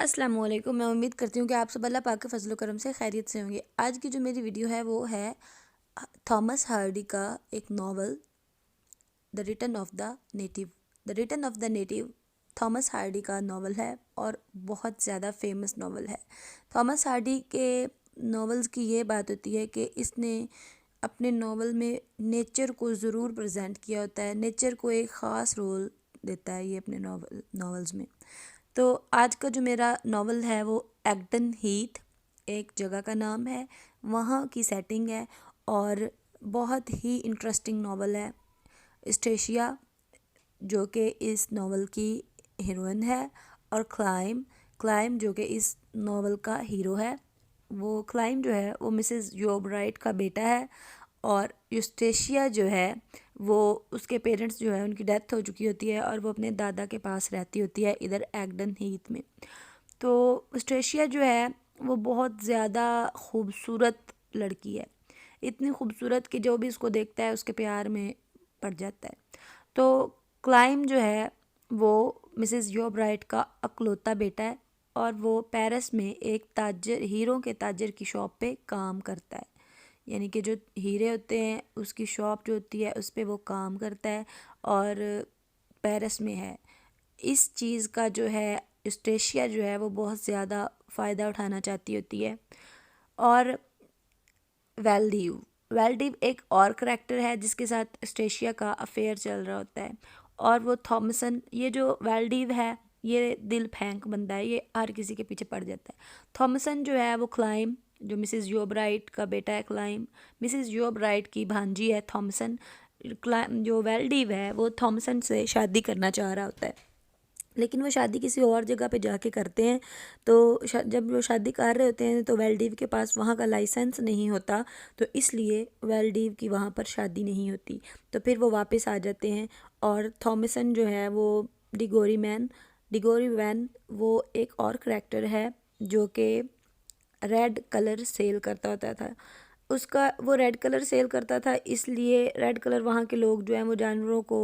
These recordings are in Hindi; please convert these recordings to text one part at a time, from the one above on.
अस्सलाम वालेकुम। मैं उम्मीद करती हूँ कि आप सब अल्लाह पाक के फजल करम से खैरियत से होंगे। आज की जो मेरी वीडियो है वो है थॉमस हार्डी का एक novel the return of the native. The return of the native Thomas Hardy का नावल है और बहुत ज़्यादा फेमस नावल है। थॉमस हार्डी के नावल्स की ये बात होती है कि इसने अपने नावल में नेचर को ज़रूर प्रेजेंट किया होता है। नेचर को एक ख़ास रोल देता है ये अपने नावल्स में। तो आज का जो मेरा नावल है वो एग्डन हीथ एक जगह का नाम है, वहाँ की सेटिंग है और बहुत ही इंटरेस्टिंग नावल है। स्टेशिया जो कि इस नावल की हीरोइन है और क्लाइम जो कि इस नावल का हीरो है। वो क्लाइम जो है वो मिसेस योब राइट का बेटा है और यूस्टेशिया जो है वो उसके पेरेंट्स जो है उनकी डेथ हो चुकी होती है और वो अपने दादा के पास रहती होती है इधर एग्डन हीथ में। तो यूस्टेशिया जो है वो बहुत ज़्यादा खूबसूरत लड़की है, इतनी खूबसूरत कि जो भी उसको देखता है उसके प्यार में पड़ जाता है। तो क्लाइम जो है वो मिसेस योब राइट का अकलौता बेटा है और वो पेरिस में एक ताजर हीरों के ताजर की शॉप पे काम करता है। यानी कि जो हीरे होते हैं उसकी शॉप जो होती है उस पर वो काम करता है और पेरिस में है। इस चीज़ का जो है यूस्टेशिया जो है वो बहुत ज़्यादा फ़ायदा उठाना चाहती होती है। और वेल्डीव एक और करैक्टर है जिसके साथ स्टेशिया का अफेयर चल रहा होता है और वो थॉमसन। ये जो वेल्डीव है ये दिल फेंक बंदा है, ये हर किसी के पीछे पड़ जाता है। थॉमसन जो है वो क्लाइम जो मिसेस योब राइट का बेटा है, क्लाइम मिसेस योब राइट की भांजी है थॉमसन। क्लाइम जो वेल्डीव है वो थॉमसन से शादी करना चाह रहा होता है, लेकिन वो शादी किसी और जगह पे जाके करते हैं। तो जब वो शादी कर रहे होते हैं तो वेल्डीव के पास वहाँ का लाइसेंस नहीं होता, तो इसलिए वेल्डीव की वहाँ पर शादी नहीं होती। तो फिर वो वापस आ जाते हैं और थॉमसन जो है वो डिगोरी वैन वो एक और करैक्टर है जो कि रेड कलर सेल करता होता था। उसका वो रेड कलर सेल करता था, इसलिए रेड कलर वहाँ के लोग जो हैं वो जानवरों को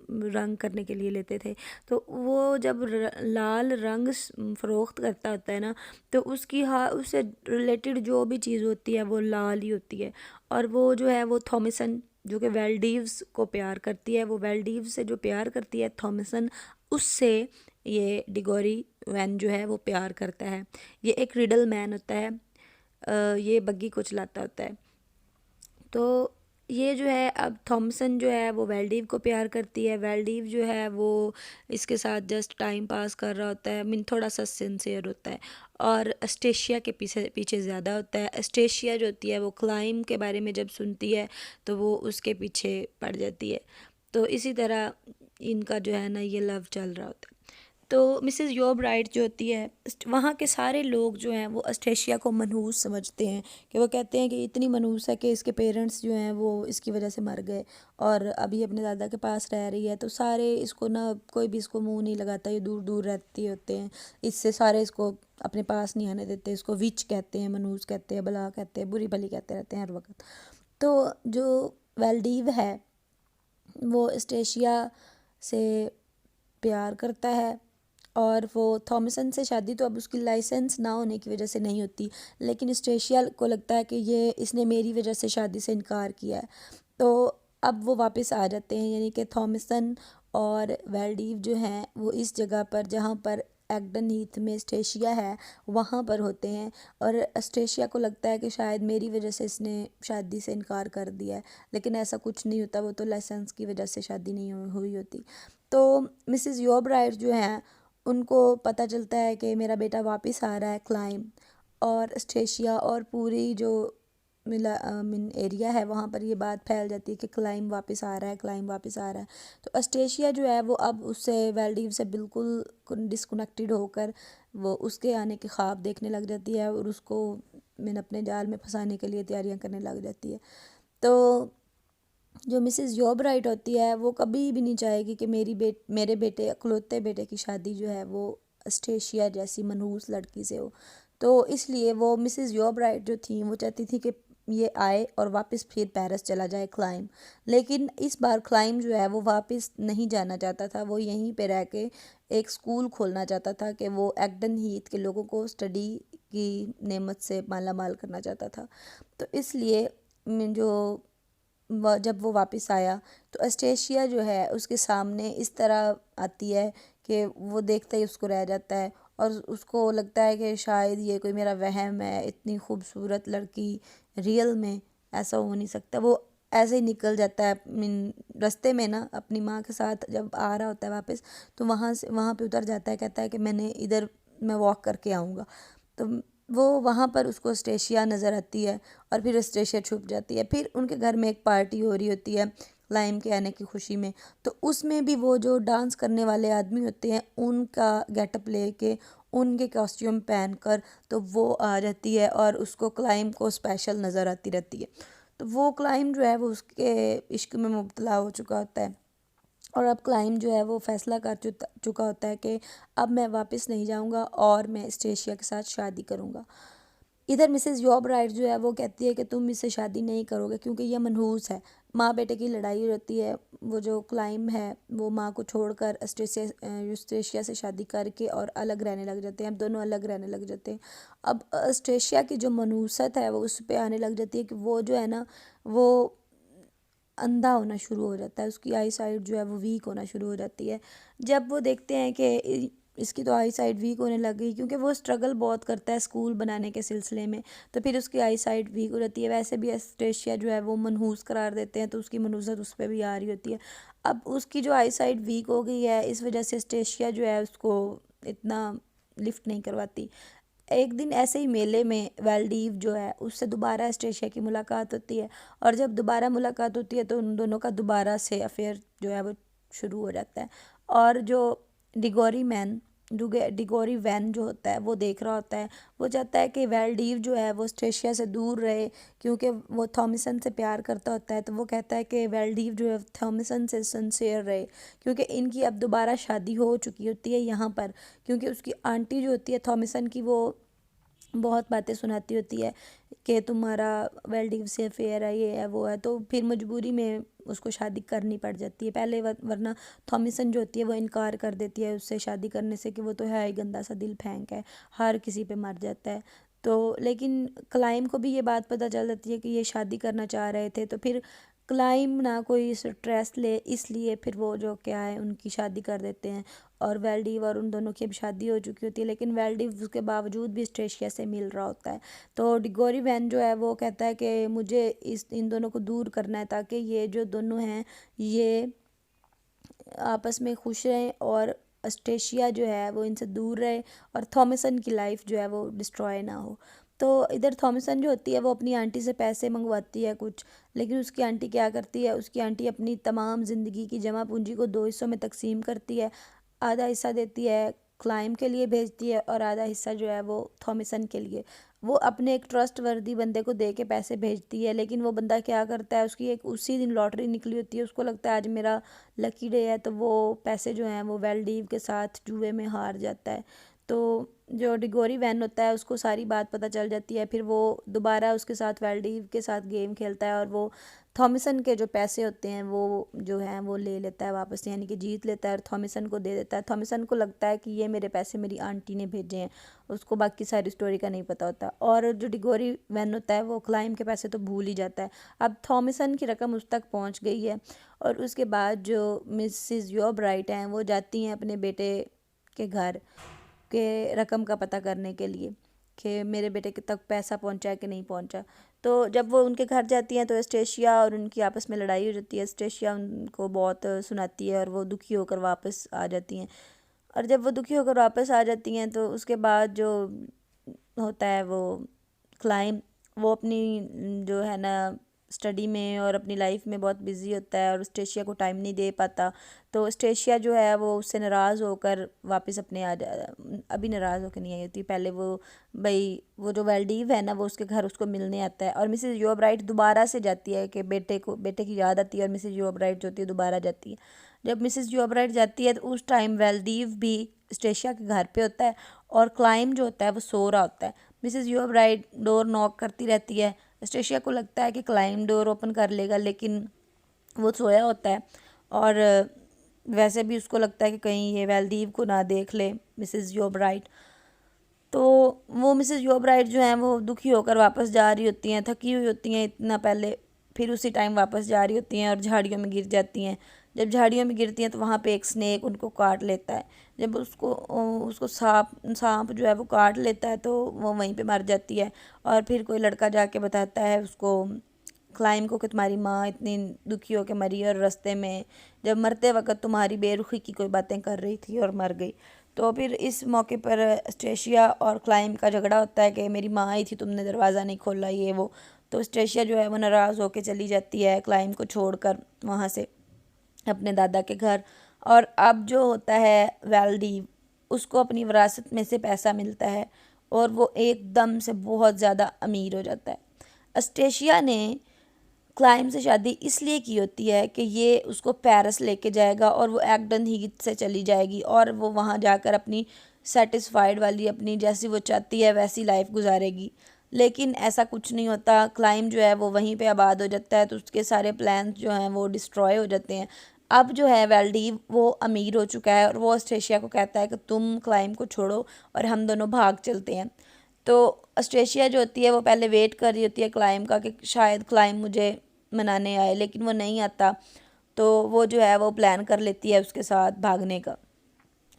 रंग करने के लिए लेते थे। तो वो जब लाल रंग फ़रोख्त करता होता है ना, तो उससे रिलेटेड जो भी चीज़ होती है वो लाल ही होती है। और वो जो है वो थॉमसन जो कि वेल्डीव्स को प्यार करती है, वो वेल्डीव से जो प्यार करती है थॉमसन, उससे ये डिगोरी वैन जो है वो प्यार करता है। ये एक रिडल मैन होता है, ये बग्गी को चलाता होता है। तो ये जो है अब थॉमसन जो है वो वेल्डीव को प्यार करती है, वेल्डीव जो है वो इसके साथ जस्ट टाइम पास कर रहा होता है, मीन थोड़ा सा सिंसियर होता है। और अस्टेशिया के पीछे पीछे ज़्यादा होता है। अस्टेशिया जो होती है वो क्लाइम के बारे में जब सुनती है तो वो उसके पीछे पड़ जाती है। तो इसी तरह इनका जो है ना ये लव चल रहा होता है। तो मिसेस योब राइट जो होती है, वहाँ के सारे लोग जो हैं वो अस्टेशिया को मनहूस समझते हैं, कि वो कहते हैं कि इतनी मनहूस है कि इसके पेरेंट्स जो हैं वो इसकी वजह से मर गए और अभी अपने दादा के पास रह रही है। तो सारे इसको ना, कोई भी इसको मुंह नहीं लगाता, ये दूर दूर रहती होते हैं इससे, सारे इसको अपने पास नहीं आने देते। इसको विच कहते हैं, मनहूस कहते हैं, बला कहते हैं, बुरी भली कहते रहते हैं हर वक्त। तो जो वेल्डीव है वो अस्टेशिया से प्यार करता है और वो थॉमसन से शादी तो अब उसकी लाइसेंस ना होने की वजह से नहीं होती, लेकिन स्टेशिया को लगता है कि ये इसने मेरी वजह से शादी से इनकार किया है। तो अब वो वापस आ जाते हैं, यानी कि थॉमसन और वेल्डीव जो हैं वो इस जगह पर जहाँ पर एग्डन हीथ में स्टेशिया है वहाँ पर होते हैं। और स्टेशिया को लगता है कि शायद मेरी वजह से इसने शादी से इनकार कर दिया है, लेकिन ऐसा कुछ नहीं होता, वो तो लाइसेंस की वजह से शादी नहीं हुई होती। तो मिसेस योब राइट जो हैं उनको पता चलता है कि मेरा बेटा वापस आ रहा है, क्लाइम और स्टेशिया और पूरी जो मिन एरिया है वहाँ पर ये बात फैल जाती है कि क्लाइम वापस आ रहा है, क्लाइम वापस आ रहा है। तो अस्टेशिया जो है वो अब उससे वेल्डीव से बिल्कुल डिस्कनेक्टेड होकर वो उसके आने के ख्वाब देखने लग जाती है और उसको मिन अपने जाल में फंसाने के लिए तैयारियां करने लग जाती है। तो जो मिसेस योब राइट होती है वो कभी भी नहीं चाहेगी कि मेरे बेटे अकलौते बेटे की शादी जो है वो अस्टेशिया जैसी मनहूस लड़की से हो। तो इसलिए वो मिसेस योब राइट जो थी वो चाहती थी कि ये आए और वापस फिर पेरिस चला जाए क्लाइम। लेकिन इस बार क्लाइम जो है वो वापस नहीं जाना चाहता था, वो यहीं पे रह के एक स्कूल खोलना चाहता था कि वो एग्डन हीथ के लोगों को स्टडी की नेमत से माला माल करना चाहता था। तो इसलिए जो जब वो वापस आया तो अस्टेशिया जो है उसके सामने इस तरह आती है कि वो देखते ही उसको रह जाता है और उसको लगता है कि शायद ये कोई मेरा वहम है, इतनी खूबसूरत लड़की रियल में ऐसा हो नहीं सकता। वो ऐसे ही निकल जाता है रास्ते में ना, अपनी माँ के साथ जब आ रहा होता है वापस, तो वहाँ पे उतर जाता है, कहता है कि मैंने इधर मैं वॉक करके आऊँगा। तो वो वहाँ पर उसको स्टेशिया नज़र आती है और फिर स्टेशिया छुप जाती है। फिर उनके घर में एक पार्टी हो रही होती है क्लाइम के आने की खुशी में, तो उसमें भी वो जो डांस करने वाले आदमी होते हैं उनका गेटअप लेके, उनके कॉस्ट्यूम पहन कर तो वो आ जाती है और उसको क्लाइम को स्पेशल नज़र आती रहती है। तो वो क्लाइम जो है वो उसके इश्क में मुब्तला हो चुका होता है और अब क्लाइम जो है वो फैसला कर चुका होता है कि अब मैं वापस नहीं जाऊंगा और मैं स्टेशिया के साथ शादी करूंगा। इधर मिसेस यॉबराइट जो है वो कहती है कि तुम इससे शादी नहीं करोगे क्योंकि यह मनहूस है। माँ बेटे की लड़ाई रहती है। वो जो क्लाइम है वो माँ को छोड़कर स्टेशिया से शादी करके और अलग रहने लग जाते हैं। अब दोनों अलग रहने लग जाते हैं। अब स्टेशिया की जो मनहूसत है वो उस पर आने लग जाती है कि वो जो है ना वो अंधा होना शुरू हो जाता है, उसकी आई साइड जो है वो वीक होना शुरू हो जाती है। जब वो देखते हैं कि इसकी तो आई साइड वीक होने लग गई, क्योंकि वो स्ट्रगल बहुत करता है स्कूल बनाने के सिलसिले में, तो फिर उसकी आई साइड वीक हो जाती है। वैसे भी एस्टेशिया जो है वो मनहूस करार देते हैं, तो उसकी मनहूसत उस पर भी आ रही होती है। अब उसकी जो आई साइड वीक हो गई है, इस वजह से एस्टेशिया जो है उसको इतना लिफ्ट नहीं करवाती। एक दिन ऐसे ही मेले में वेल्डीव जो है उससे दोबारा एस्टेशिया की मुलाकात होती है और जब दोबारा मुलाकात होती है तो उन दोनों का दोबारा से अफेयर जो है वो शुरू हो जाता है। और जो डिगोरी वैन जो होता है वो देख रहा होता है, वो चाहता है कि वेल्डीव जो है वो एस्टेशिया से दूर रहे क्योंकि वो थॉमसन से प्यार करता होता है। तो वो कहता है कि वेल्डीव जो है थॉमसन से सिंसियर रहे, क्योंकि इनकी अब दोबारा शादी हो चुकी होती है यहाँ पर। क्योंकि उसकी आंटी जो होती है थॉमसन की, वो बहुत बातें सुनाती होती है कि तुम्हारा वेल्डिंग से अफेयर है, ये है वो है, तो फिर मजबूरी में उसको शादी करनी पड़ जाती है। पहले वरना थॉमसन जो होती है वो इनकार कर देती है उससे शादी करने से कि वो तो है ही गंदा सा दिल फेंक है, हर किसी पे मर जाता है। तो लेकिन क्लाइम को भी ये बात पता चल जाती है कि ये शादी करना चाह रहे थे, तो फिर क्लाइम ना कोई स्ट्रेस ले, इसलिए फिर वो जो क्या है उनकी शादी कर देते हैं। और वेल्डिव और उन दोनों की अब शादी हो चुकी होती है, लेकिन वेल्डिव उसके बावजूद भी स्ट्रेशिया से मिल रहा होता है। तो डिगोरी वैन जो है वो कहता है कि मुझे इन दोनों को दूर करना है ताकि ये जो दोनों हैं ये आपस में खुश रहें और अस्टेशिया जो है वो इनसे दूर रहे और थॉमसन की लाइफ जो है वो डिस्ट्रॉय ना हो। तो इधर थॉमसन जो होती है वो अपनी आंटी से पैसे मंगवाती है कुछ, लेकिन उसकी आंटी क्या करती है, उसकी आंटी अपनी तमाम ज़िंदगी की जमा पूंजी को दो हिस्सों में तकसीम करती है। आधा हिस्सा देती है क्लाइम के लिए भेजती है और आधा हिस्सा जो है वो थॉमसन के लिए। वो अपने एक ट्रस्ट वर्दी बंदे को दे के पैसे भेजती है, लेकिन वो बंदा क्या करता है, उसकी एक उसी दिन लॉटरी निकली होती है, उसको लगता है आज मेरा लकी डे है, तो वो पैसे जो हैं वो वेल्डीव के साथ जुए में हार जाता है। तो जो डिगोरी वैन होता है उसको सारी बात पता चल जाती है, फिर वो दोबारा उसके साथ वेल्डीव के साथ गेम खेलता है और वो थॉमसन के जो पैसे होते हैं वो जो हैं वो ले लेता है वापस, यानी कि जीत लेता है और थॉमसन को दे देता है। थॉमसन को लगता है कि ये मेरे पैसे मेरी आंटी ने भेजे हैं, उसको बाकी सारी स्टोरी का नहीं पता होता। और जो डिगोरी वैन होता है वो क्लाइम के पैसे तो भूल ही जाता है। अब थॉमसन की रकम उस तक पहुंच गई है और उसके बाद जो मिसिस योबराइट हैं वो जाती हैं अपने बेटे के घर के रकम का पता करने के लिए कि मेरे बेटे के तक पैसा पहुंचा है कि नहीं पहुंचा। तो जब वो उनके घर जाती हैं तो एस्टेशिया और उनकी आपस में लड़ाई हो जाती है। एस्टेशिया उनको बहुत सुनाती है और वो दुखी होकर वापस आ जाती हैं। और जब वो दुखी होकर वापस आ जाती हैं तो उसके बाद जो होता है वो क्लाइम, वो अपनी जो है ना स्टडी में और अपनी लाइफ में बहुत बिजी होता है और स्टेशिया को टाइम नहीं दे पाता। तो स्टेशिया जो है वो उससे नाराज़ होकर वापस अपने अभी नाराज़ होकर नहीं आई होती, पहले वो भाई वो जो वेल्डीव है ना वो उसके घर उसको मिलने आता है और मिसेस योबराइट दोबारा से जाती है कि बेटे की याद आती है और मिसेस योबराइट जो होती है दोबारा जाती है। जब मिसेस योबराइट जाती है तो उस टाइम वेल्डीव भी स्टेशिया के घर पे होता है और क्लाइम जो होता है वो सो रहा होता है। मिसेस योबराइट डोर नॉक करती रहती है, एस्टेशिया को लगता है कि क्लाइम डोर ओपन कर लेगा, लेकिन वो सोया होता है और वैसे भी उसको लगता है कि कहीं ये वेल्डीव को ना देख ले मिसेस योबराइट। तो वो मिसेस योबराइट जो हैं वो दुखी होकर वापस जा रही होती हैं, थकी हुई होती हैं इतना पहले, फिर उसी टाइम वापस जा रही होती हैं और झाड़ियों में गिर जाती हैं। जब झाड़ियों में गिरती हैं तो वहाँ पे एक स्नेक उनको काट लेता है। जब उसको उसको सांप जो है वो काट लेता है तो वो वहीं पे मर जाती है। और फिर कोई लड़का जाके बताता है उसको, क्लाइम को, कि तुम्हारी माँ इतनी दुखी होकर मरी और रास्ते में जब मरते वक्त तुम्हारी बेरुखी की कोई बातें कर रही थी और मर गई। तो फिर इस मौके पर स्टेशिया और क्लाइम का झगड़ा होता है कि मेरी माँ आई थी, तुमने दरवाज़ा नहीं खोला, ये वो। तो स्टेशिया जो है वो नाराज़ होकर चली जाती है क्लाइम को छोड़कर वहाँ से अपने दादा के घर। और अब जो होता है वेल्डीव, उसको अपनी विरासत में से पैसा मिलता है और वो एकदम से बहुत ज़्यादा अमीर हो जाता है। अस्टेशिया ने क्लाइम से शादी इसलिए की होती है कि ये उसको पेरिस लेके जाएगा और वो एक्डन हीथ से चली जाएगी और वो वहाँ जाकर अपनी सेटिस्फाइड वाली, अपनी जैसी वो चाहती है वैसी लाइफ गुजारेगी। लेकिन ऐसा कुछ नहीं होता। क्लाइम जो है वो वहीं पे आबाद हो जाता है तो उसके सारे प्लान्स जो हैं वो डिस्ट्रॉय हो जाते हैं। अब जो है वेल्डीव वो अमीर हो चुका है और वो अस्ट्रेशिया को कहता है कि तुम क्लाइम को छोड़ो और हम दोनों भाग चलते हैं। तो अस्ट्रेशिया जो होती है वो पहले वेट कर रही होती है क्लाइम का कि शायद क्लाइम मुझे मनाने आए, लेकिन वो नहीं आता। तो वो जो है वो प्लान कर लेती है उसके साथ भागने का।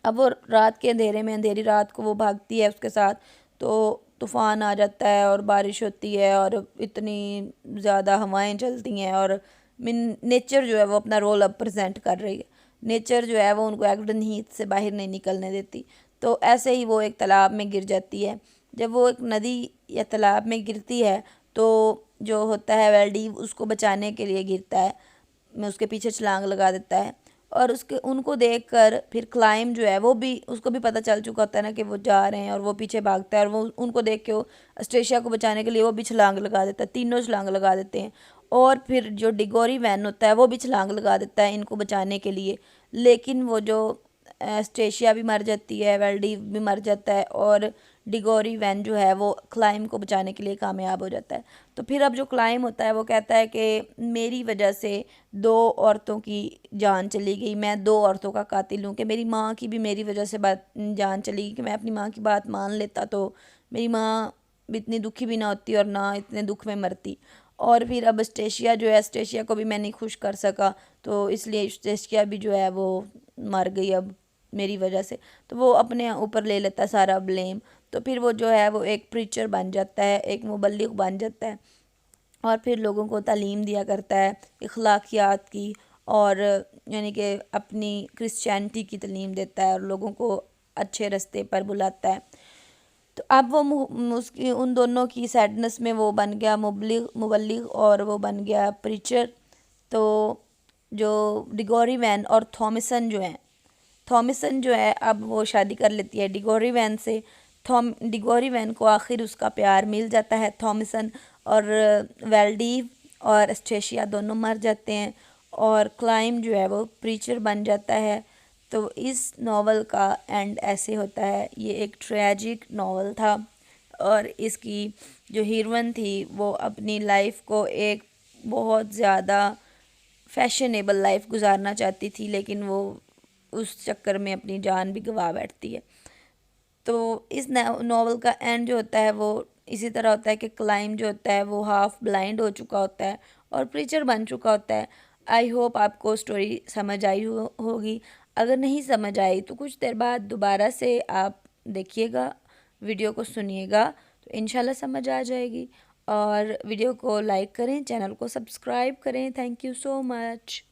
अब वो रात के अंधेरे में, अंधेरी रात को वो भागती है उसके साथ, तो तूफ़ान आ जाता है और बारिश होती है और इतनी ज़्यादा हवाएं चलती हैं और नेचर जो है वो अपना रोल अब प्रेजेंट कर रही है। नेचर जो है वो उनको एक्डन हीथ से बाहर नहीं निकलने देती। तो ऐसे ही वो एक तालाब में गिर जाती है। जब वो एक नदी या तालाब में गिरती है तो जो होता है वेल्डीव उसको बचाने के लिए गिरता है, मैं उसके पीछे छलांग लगा देता है। और उसके उनको देखकर फिर क्लाइम जो है वो भी, उसको भी पता चल चुका होता है ना कि वो जा रहे हैं और वो पीछे भागता है और वो उनको देख के वो अस्ट्रेशिया को बचाने के लिए वो भी छलांग लगा देता है, तीनों छलांग लगा देते हैं। और फिर जो डिगोरी वैन होता है वो भी छलांग लगा देता है इनको बचाने के लिए। लेकिन वो जो अस्ट्रेशिया भी मर जाती है, वेल्डीव भी मर जाता है और डिगोरी वैन जो है वो क्लाइम को बचाने के लिए कामयाब हो जाता है। तो फिर अब जो क्लाइम होता है वो कहता है कि मेरी वजह से दो औरतों की जान चली गई, मैं दो औरतों का कातिल हूँ, कि मेरी माँ की भी मेरी वजह से बात जान चली गई, कि मैं अपनी माँ की बात मान लेता तो मेरी माँ इतनी दुखी भी ना होती और ना इतने दुख में मरती। और फिर अब स्टेशिया जो है, स्टेशिया को भी मैं नहीं खुश कर सका, तो इसलिए स्टेशिया भी जो है वो मर गई अब मेरी वजह से। तो वो अपने ऊपर ले लेता सारा ब्लेम। तो फिर वो जो है वो एक प्रीचर बन जाता है, एक मुबल्लिग बन जाता है और फिर लोगों को तालीम दिया करता है अखलाकियात की, और यानी कि अपनी क्रिश्चियनिटी की तालीम देता है और लोगों को अच्छे रास्ते पर बुलाता है। तो अब वो उसकी उन दोनों की सैडनेस में वो बन गया मुबल्लिग और वो बन गया प्रीचर। तो जो डिगोरी वैन और थॉमसन जो हैं, थॉमसन जो है अब वो शादी कर लेती है डिगोरी वैन से। डिगोरी वैन को आखिर उसका प्यार मिल जाता है थॉमसन, और वेल्डीव और एस्ट्रेशिया दोनों मर जाते हैं और क्लाइम जो है वो प्रीचर बन जाता है। तो इस नावल का एंड ऐसे होता है। ये एक ट्रेजिक नावल था और इसकी जो हीरोइन थी वो अपनी लाइफ को एक बहुत ज़्यादा फैशनेबल लाइफ गुजारना चाहती थी, लेकिन वो उस चक्कर में अपनी जान भी गंवा बैठती है। तो इस नावल का एंड जो होता है वो इसी तरह होता है कि क्लाइम जो होता है वो हाफ ब्लाइंड हो चुका होता है और प्रीचर बन चुका होता है। आई होप आपको स्टोरी समझ आई होगी। अगर नहीं समझ आई तो कुछ देर बाद दोबारा से आप देखिएगा, वीडियो को सुनिएगा, तो इंशाल्लाह समझ आ जाएगी। और वीडियो को लाइक करें, चैनल को सब्सक्राइब करें। Thank you so much.